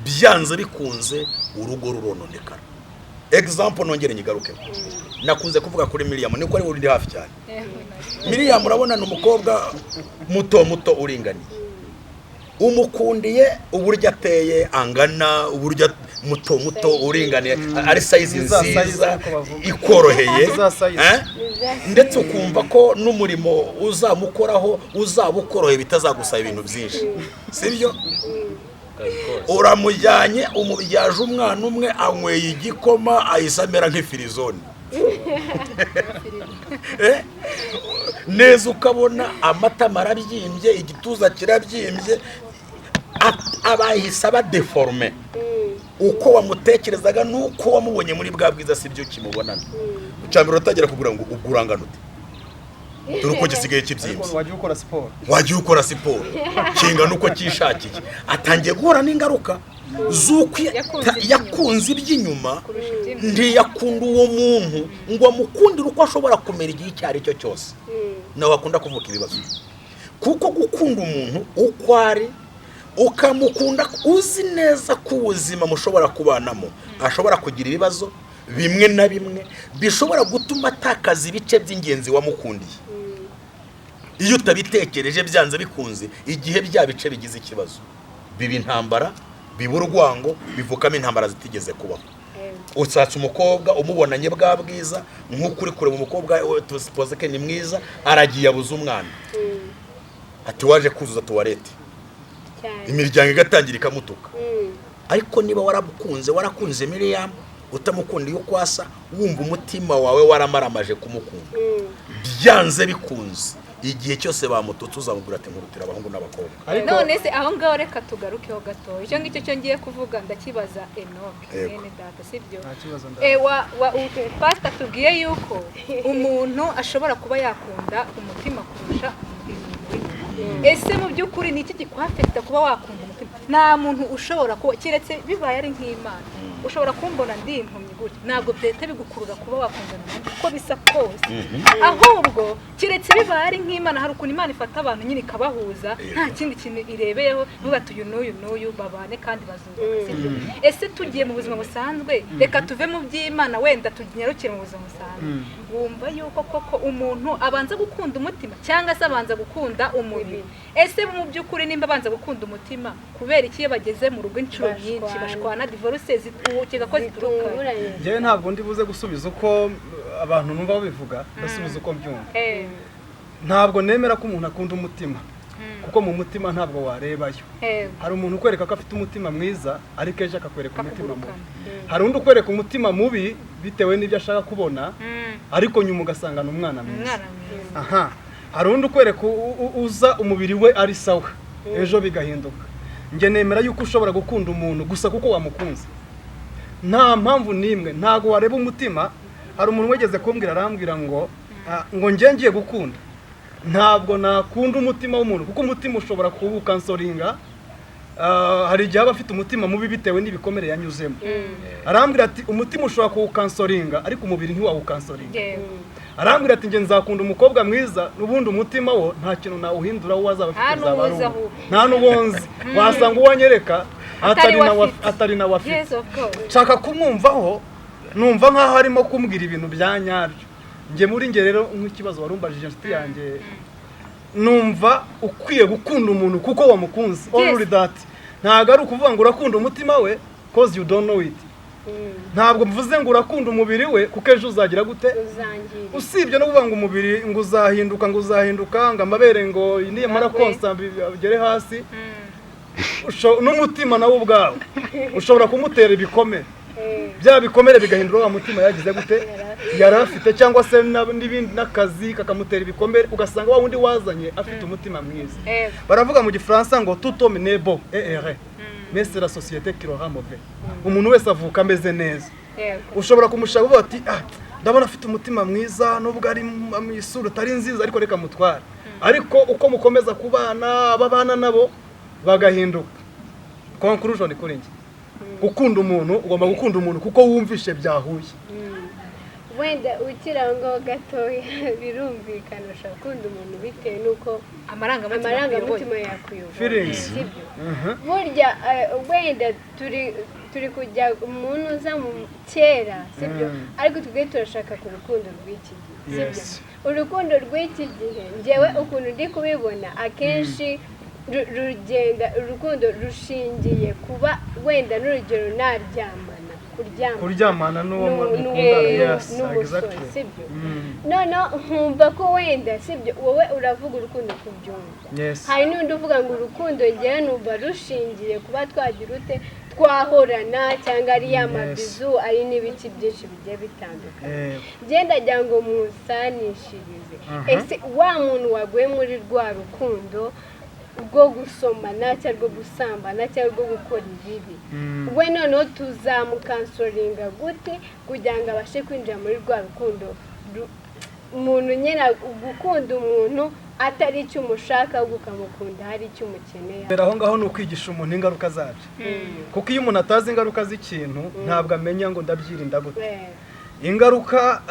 S1: byanze bikunze urugo rurononekara example nongere nyigaruke nakunze kuvuga kuri Miriam niko ari uri hafi cyane Miriam urabona ni umukobwa muto uringaniye umukundiye uburyo ateye angana uburyo muto uringaniye ari size nziza ikoroheye ndetse ukumva ko n'umurimo uzamukoraho uzabukorohe bitazagusaba ibintu byinshi sibyo uramujyanye umubyaje umwana umwe anyweye igikoma ayisamera nk'ifirizoni neza ukabona amata marabyimbye igituza kirabyimbye abahise abadeforme uko wamutekerezaga nuko wamubonye muri bwa bwiza sibyo kimubonana ucambira utagira kugira ngo ugurangane ute dore uko gisigaye kibyimbye wagiye ukora siporo kinga nuko kishakiye atangiye guhura n'ingaruka zuko yakunze iby'inyuma ntiyakunda uwo muntu ngo amukundire uko ashobora kumera igihe icyo ari cyo cyose nawe akunda kuvuga ibibazo kuko gukunda umuntu uko ari ukamukunda uzi neza ko ubuzima mushobora kubanamo ashobora kugira ibibazo bimwe na bimwe bishobora gutuma atakaza ibice by'ingenzi wamukundiye iyo utabitekereje byanze bikunze igihe bya bice bigize ikibazo biba intambara biba urwango bivukamo intambara zitigeze kubaho usatse umukobwa umubonanye bwa bwiza nk'uko uri kureba umukobwa tusipoze ke ni mwiza aragiye abuze umwana ati waje kuzuza tuwarete imiryango igatangira ikamutuka ariko niba warakunze Miriam utamukundiye uko asa wumva umutima wawe waramaramaje kumukunda byanze bikunze igihe cyose bamututse uzamubwira ati nkurutira abahungu n'abakobwa
S3: none se aho ngaho reka tugarukeho gato icyo ngicyo cyo ngiye kuvuga ndakibaza Enoch mwene data sibyo pastor tubwiye yuko umuntu ashobora kuba yakunda umutima kurusha ese mu by'ukuri ni iki gikwafekita kuba wakunda umutima nta muntu ushobora kuba keretse bibaye ari nk'Imana ushobora kumbona ndi impumyi gutya ntabwo byete bigukurura kuba wakundana uko bisa kose ahubwo keretse bibaye ari nk'Imana hari ukuntu Imana ifata abantu nyine ikabahuza nta kindi kintu irebeyeho vuga tuyu n'uyu babane kandi bazubaka ese tugiye mu buzima busanzwe reka tuve mu by'Imana wenda tunyarukire mu buzima busanzwe wumva yuko koko umuntu abanza gukunda umutima cyangwa se abanza gukunda umubiri ese mu by'ukuri nimba abanza gukunda umutima kubera iki bageze mu rugo inshuro nyinshi bashwana divorce zitukiga ko zituruka
S4: njyewe ntabwo ndi buze gusubiza uko abantu numva babivuga basubiza uko mbyumva ntabwo nemera ko umuntu akunda umutima kuko mu mutima ntabwo warebayo hari umuntu ukwereka ko afite umutima mwiza ariko ejo akakwereka umutima mubi hari undi ukwereka umutima mubi bitewe n'ibyo ashaka kubona ariko nyuma ugasanga ni umwana mwiza hari undi ukwereka uza umubiri we ari sawa ejo bigahinduka njye nemera yuko ushobora gukunda umuntu gusa kuko wamukunze nta mpamvu n'imwe ntabwo wareba umutima hari umuntu wegeze kumbwira arambwira ngo njye ngiye gukunda ntabwo nakunda umutima w'umuntu kuko umutima ushobora kuwukansoringa hari igihe aba afite umutima mubi bitewe n'ibikomere yanyuzemo arambwira ati umutima ushobora kuwukansoringa ariko umubiri ntiwawukansoringa arambwira ati njye nzakunda umukobwa mwiza n'ubundi umutima wo nta kintu nawuhindura wo wazaba afite uzaba ari nta n'ubonzi wasanga uwanyereka atari nawe afite nshaka kumwumvaho numva nk'aho arimo kumbwira ibintu bya nyabyo njye muri njye rero nk'ikibazo warumbajije inshuti yanjye numva ukwiye gukunda umuntu kuko wamukunze already that ntabwo ari ukuvuga ngo urakunda umutima we cause you don't know it ntabwo mvuze ngo urakunda umubiri we kuko ejo uzagira gute usibye no kuvuga ngo umubiri ngo uzahinduka ngo amabere ngo niyamara konsa bigere hasi n'umutima nawe ubwawe ushobora kumutera ibikomere bya bikomere bigahindura wa mutima yagize gute yari afite cyangwa se n'ibindi n'akazi kakamutera ibikomere ugasanga wa wundi wazanye afite umutima mwiza baravuga mu gifaransa ngo tout homme n'est beau et heureux mais c'est la société qui le rend mauvais. Umuntu wese avuka ameze neza.
S3: Yego.
S4: Ushobora kumushaka uvuga ati ndabona afite umutima mwiza nubwo ari mu isura utari nziza ariko reka mutware. Ariko uko mukomeza kubana ababana nabo bagahinduka. Conclusion kuri njye. Gukunda umuntu ugomba gukunda umuntu kuko wumvishe byahuye.
S2: Wenda ukirango gatoya birumvikana ushaka gukunda umuntu bitewe nuko amarangamutima yakuyobora.
S4: Feelings.
S2: Burya wenda turi kujya umuntu uza mu kera sibyo ariko tugwe turashaka ku rukundo rw'iki gihe sibyo urukundo rw'iki gihe njyewe ukuntu ndi kubibona akenshi rugenda urukundo rushingiye kuba wenda n'urugero naryamana
S4: kuryamana n'uwo mukundana. Yes, exactly.
S2: Sibyo none nkumva ko wenda sibyo wowe uravuga urukundo kubyumva hari n'undi uvuga ngo urukundo njyewe numva rushingiye kuba twagira ute twahorana cyangwa ari amabizu ari n'ibiki byinshi bigiye bitandukanye genda jya ngo musanishirize ese wa muntu waguye muri rwa rukundo rwo gusomana cyangwa rwo gusambana cyangwa rwo gukora ibibi we noneho tuzamukansoringa gute kugira ngo abashe kwinjira muri rwa rukundo umuntu nyine gukunda umuntu atari icyo umushaka ahubwo ukamukunda hari icyo umukeneye.
S4: Aho ngaho ni ukwigisha umuntu ingaruka zabyo kuko iyo umuntu atazi ingaruka z'ikintu ntabwo amenya ngo ndabyirinda gute. Ingaruka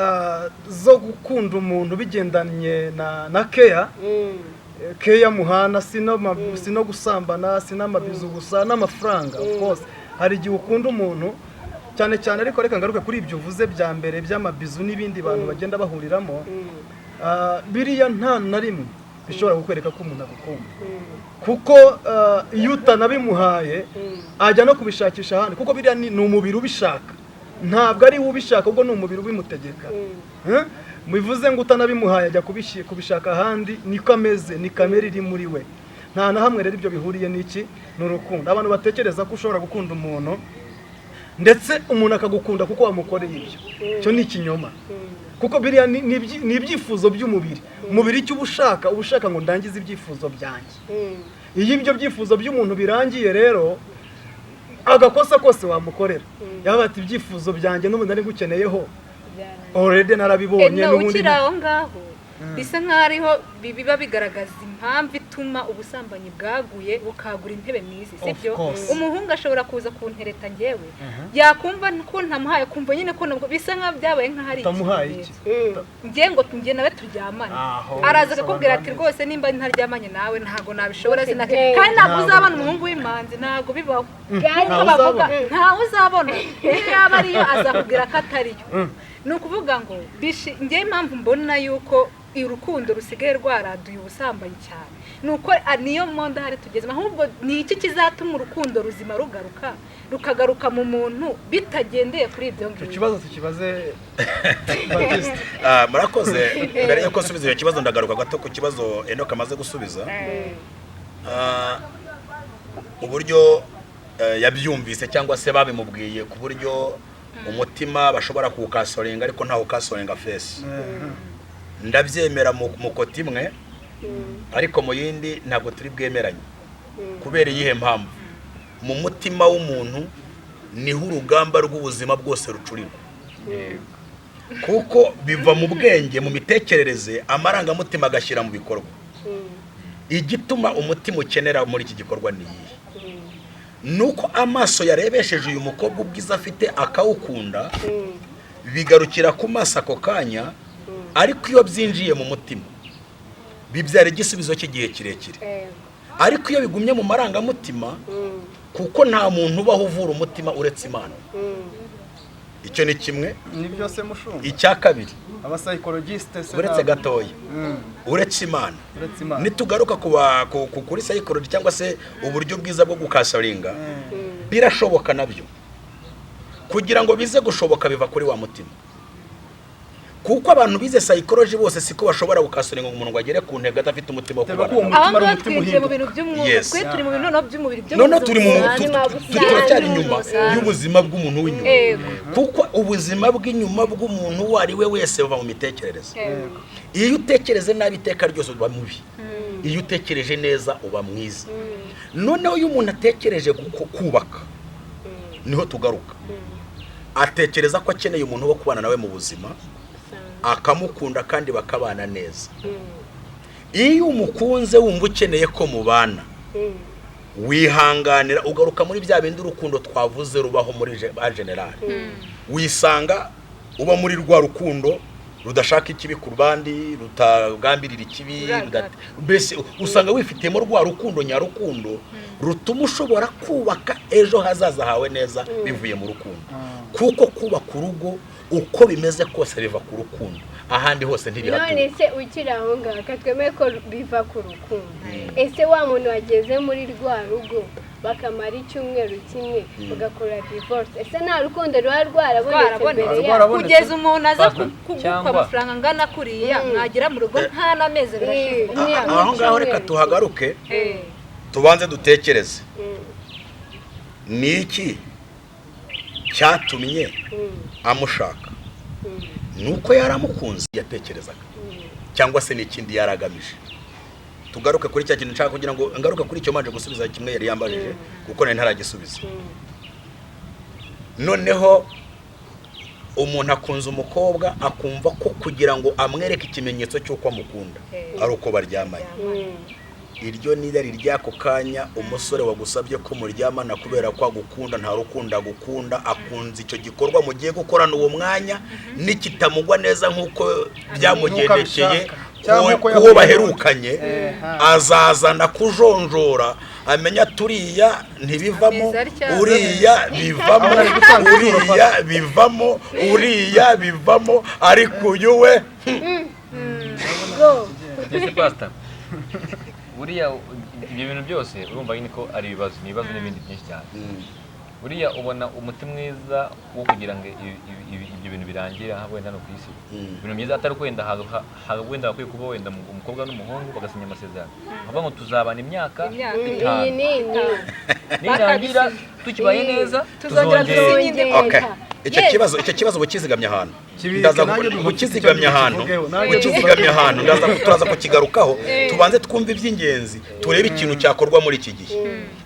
S4: zo gukunda umuntu bigendanye na keya muhana sino gusambana sino amabizu gusa n'amafaranga of course. Hari igihe ukunda umuntu cyane cyane ariko reka ngaruke kuri ibyo uvuze bya mbere by'amabizu n'ibindi bantu bagenda bahuriramo biriya nta na rimwe bishobora kukwereka ko umuntu agukunda kuko iyo utanabimuhaye ajya no kubishakisha ahandi kuko biriya ni umubiri ubishaka ntabwo ari ubishaka ubwo ni umubiri ubimutegeka. Bivuze ngo utanabimuhaye ajya kubishaka ahandi niko ameze ni kamere iri muri we. Nta na hamwe rero ibyo bihuriye n'iki n'urukundo. Abantu batekereza ko ushobora gukunda umuntu ndetse umuntu akagukunda kuko wamukoreye ibyo cyo ni ikinyoma kuko biriya ni ibyifuzo by'umubiri. Umubiri icyo ubushaka ngo ndangize ibyifuzo byanjye. Iyo ibyo byifuzo by'umuntu birangiye rero agakosa kose wamukorera yaba ati ibyifuzo byanjye n'ubundi ari gukeneyeho already narabibonye
S3: n'ubundi aho ngaho bisa nk'ariho biba bigaragaza impamvu ituma ubusambanyi bwaguye bukagura intebe mwizi sibyo. Umuhungu ashobora kuza kuntereta njyewe yakumva ko ntamuhaye kumva nyine ko nabwo bisa nka byabaye nk'ahari
S4: iki
S3: njye ngo njye nawe turyamane araza akakubwira ati rwose nimba ntaryamanye nawe ntago nabishobora sinake kandi ntabwo uzabona umuhungu w'imanzi ntago bibaho ntawe uzabona yaba ariyo azakubwira ko atariyo. Ni ukuvuga ngo njye impamvu mbona yuko urukundo rusigaye rwaraduye ubusambanyi cyane nuko niyo monda hari tugeze ahubwo ni iki kizatuma urukundo ruzima rukagaruka mu muntu bitagendeye kuri ibyo ngibyo.
S4: Ikibazo tukibaze
S1: murakoze mbere yuko nsubiza icyo kibazo ndagaruka gato ku kibazo Enoch amaze gusubiza uburyo yabyumvise cyangwa se babimubwiye ku buryo umutima bashobora kuwukasorenga ariko ntawo kasorenga face. Ndabyemera mu koti imwe ariko mu yindi ntabwo turi bwemeranye kubera iyihe mpamvu mu mutima w'umuntu niho urugamba rw'ubuzima bwose rucurirwa kuko biva mu bwenge mu mitekerereze amarangamutima agashyira mu bikorwa. Igituma umutima ukenera muri iki gikorwa ni iyihe nuko amaso yarebesheje uyu mukobwa ubwiza afite akawukunda bigarukira ku maso ako kanya ariko iyo byinjiye mu mutima bibyara igisubizo cy'igihe kirekire. Ariko iyo bigumye mu marangamutima kuko nta muntu ubaho uvura umutima uretse Imana. Icyo ni kimwe.
S4: Ni byose mushumba.
S1: Icya kabiri
S4: abapsychologiste
S1: uretse gatoya uretse Imana. Nitugaruka kuri psychology cyangwa se uburyo bwiza bwo gukasaringa birashoboka nabyo kugira ngo bize gushoboka biva kuri wa mutima kuko abantu bize psychology bose siko bashobora gukasaringa umuntu ngo agere ku ntego adafite umutima wo kubana.
S3: Aho ngaho twinjiye mu bintu by'umwuka twe turi mu bintu by'umubiri
S1: none turi mu turacyari inyuma y'ubuzima bw'umuntu w'inyuma kuko ubuzima bw'inyuma bw'umuntu uwo ari we wese buva mu mitekerereze. Iyo utekereze nabi iteka ryose uba mubi iyo utekereje neza uba mwiza. Noneho iyo umuntu atekereje kubaka niho tugaruka, atekereza ko akeneye umuntu wo kubana nawe mu buzima, akamukunda kandi bakabana neza. Iyo umukunze wumva ukeneye ko mubana, wihanganira ugaruka muri bya bindi urukundo twavuze rubaho muri general. Wisanga uba muri rwa rukundo rudashaka ikibi ku bandi, rutagambirira ikibi, mbese usanga wifitemo rwa rukundo nyarukundo rutuma ushobora kubaka ejo hazaza hawe neza bivuye mu rukundo. Kuko kubaka urugo uko bimeze kose biva ku rukundo, ahandi hose ntibihatuye.
S2: None se ukiri aho ngaho katwemeye ko biva ku rukundo, ese wa muntu wageze muri rwa rugo bakamara icyumweru kimwe bagakora divorce, ese nta rukundo ruba rwarabonetse mbere yaho?
S3: Kugeza umuntu aza kuguha amafaranga angana kuriya mwagera mu rugo nta n'amezi birashize.
S1: Aho ngaho reka tuhagaruke tubanze dutekereze niki cyatumye amushaka. Nuko yaramukunze yatekerezaga, cyangwa se n'ikindi yaragamije. Tugaruke kuri cya kintu nshaka kugira ngo ngaruka kuri icyo manje gusubiza kimwe yari yambajije kuko nari ntaragisubiza. Noneho umuntu akunze umukobwa akumva ko kugira ngo amwereke ikimenyetso cy'uko amukunda ari uko baryamanye. Iryo ni rari ryako kanya umusore wagusabye ko muryamana kubera ko agukunda, nta rukunda gukunda, akunze icyo gikorwa mugiye gukorana uwo mwanya, nikitamugwa neza nkuko byamugendekeye kuwo baherukanye, azazana kujonjora amenya turiya ntibivamo, uriya bivamo, uriya bivamo, uriya bivamo, ariko uyu we
S5: buriya ibyo bintu byose urumva ko ari ibibazo n'ibindi byinshi cyane. Buriya ubona umuti mwiza wo kugira ngo ibyo bintu birangire wenda no ku isi. Ibintu byiza atari kwenda wenda bakwiye kuba wenda umukobwa n'umuhungu bagasinya amasezerano bavuga ngo tuzabana imyaka 5. Nirangira tukibaye neza tuzongera indi.
S1: Icyo kibazo bukizigamye ahantu, ndaza bukizigamye ahantu ndaza turaza kukigarukaho. Tubanze twumve iby'ingenzi, turebe ikintu cyakorwa muri iki gihe,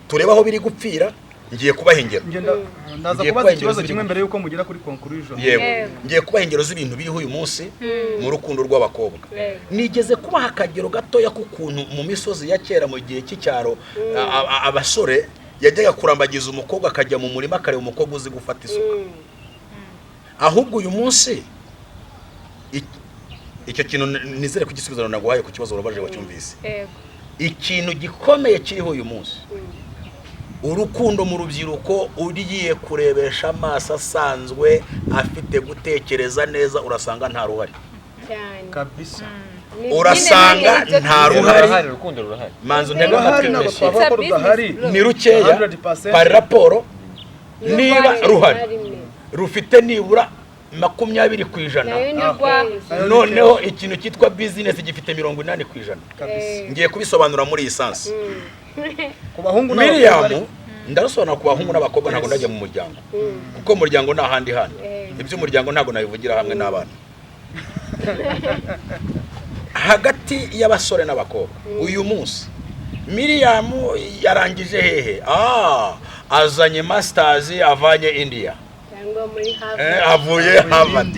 S1: turebe aho biri gupfira. Ngiye kubaha ingero,
S4: ndaza kubaza ikibazo kimwe mbere yuko mugera kuri conclusion.
S1: Yego, ngiye kubaha ingero z'ibintu biriho uyu munsi mu rukundo rw'abakobwa. Nigeze kubaha akagero gatoya k'ukuntu mu misozi ya kera mu gihe cy'icyaro abasore yajyaga kurambagiza umukobwa akajya mu murima akareba umukobwa uzi gufata isuka. Ahubwo uyu munsi icyo kintu nizere kugisubiza naguhaye ku kibazo urabaje wacyumvise. Ikintu gikomeye kiriho uyu munsi, urukundo mu rubyiruko ugiye kurebesha amaso asanzwe afite gutekereza neza urasanga nta ruhari
S4: kabisa.
S1: Urasanga nta ruhari.
S5: Urukundo rurahari,
S1: manzo ntega
S4: rudahari
S1: ni rukeya par raporo. Niba ruhari rufite nibura 20%, noneho ikintu cyitwa business gifite 80%. Ngiye kubisobanura muri isansi.
S4: Ku bahungu
S1: Miriam ndarusobanura ku bahungu n'abakobwa ntago ndajya mu muryango, kuko umuryango nta handi handi. Iby'umuryango ntago nabivugira hamwe n'abana. Hagati y'abasore n'abakobwa uyu munsi Miriam yarangije hehe? Azanye masters avanye India, avuye Harvard.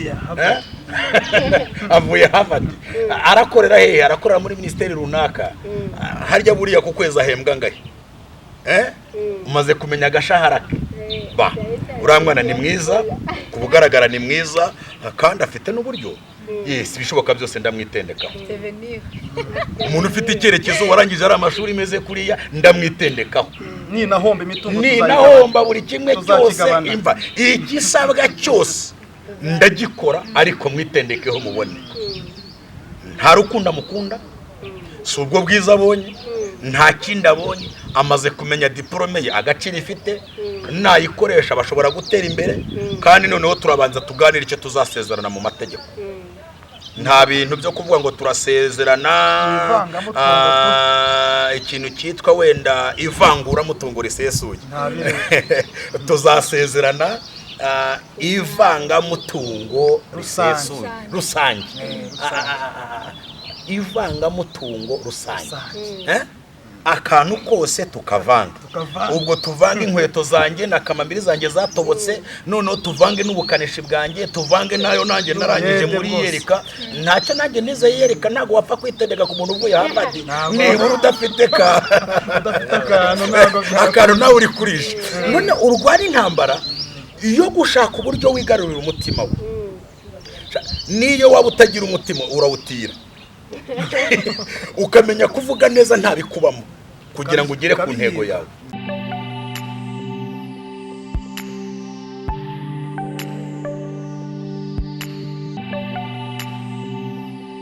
S1: Avuye Harvard. Arakorera hehe? Arakorera muri ministeri runaka. Harya buriya ku kwezi ahembwa ngahe? Umaze kumenya agashahara ke? Uramwana ni mwiza, kubugaragara ni mwiza, kandi afite n'uburyo. Yes, bishoboka byose ndamwitendeka. Umuntu ufite icyerekezo warangije ari amashuri meze kuriya ndamwitendekaho.
S4: Ni nahomba imitungo
S1: nahomba buri kimwe cyose, imva igisabwa cyose ndagikora, ariko mwitendekeho mubone. Nta rukundo mukunda, si ubwo bwiza abonye, nta kindi abonye, amaze kumenya diplome ye agaciro ifite, nayikoresha bashobora gutera imbere. Kandi noneho turabanza tuganira icyo tuzasezerana mu mategeko. Nta bintu byo kuvuga ngo turasezerana ikintu cyitwa wenda ivangura mutungo risesuye. Tuzasezerana ivanga mutungo risesuye rusange. ivangamutungo rusange. Akantu kose tukavanga, ubwo tuvanga inkweto zanjye na kamambiri zanjye zatobotse, noneho tuvange n'ubukanishi bwanjye, tuvange nayo nanjye narangije muri yereka. Ntacyo nanjye nize yereka, ntabwo wapfa kwitendeka ku muntu uvuye hambadi nibura udafite akantu nawe uri kurisha. None urwara intambara iyo gushaka uburyo wigarurira umutima we. Niyo waba utagira umutima urawutira ukamenya kuvuga neza ntabikubamo kugira ngo ugere ku ntego yawe.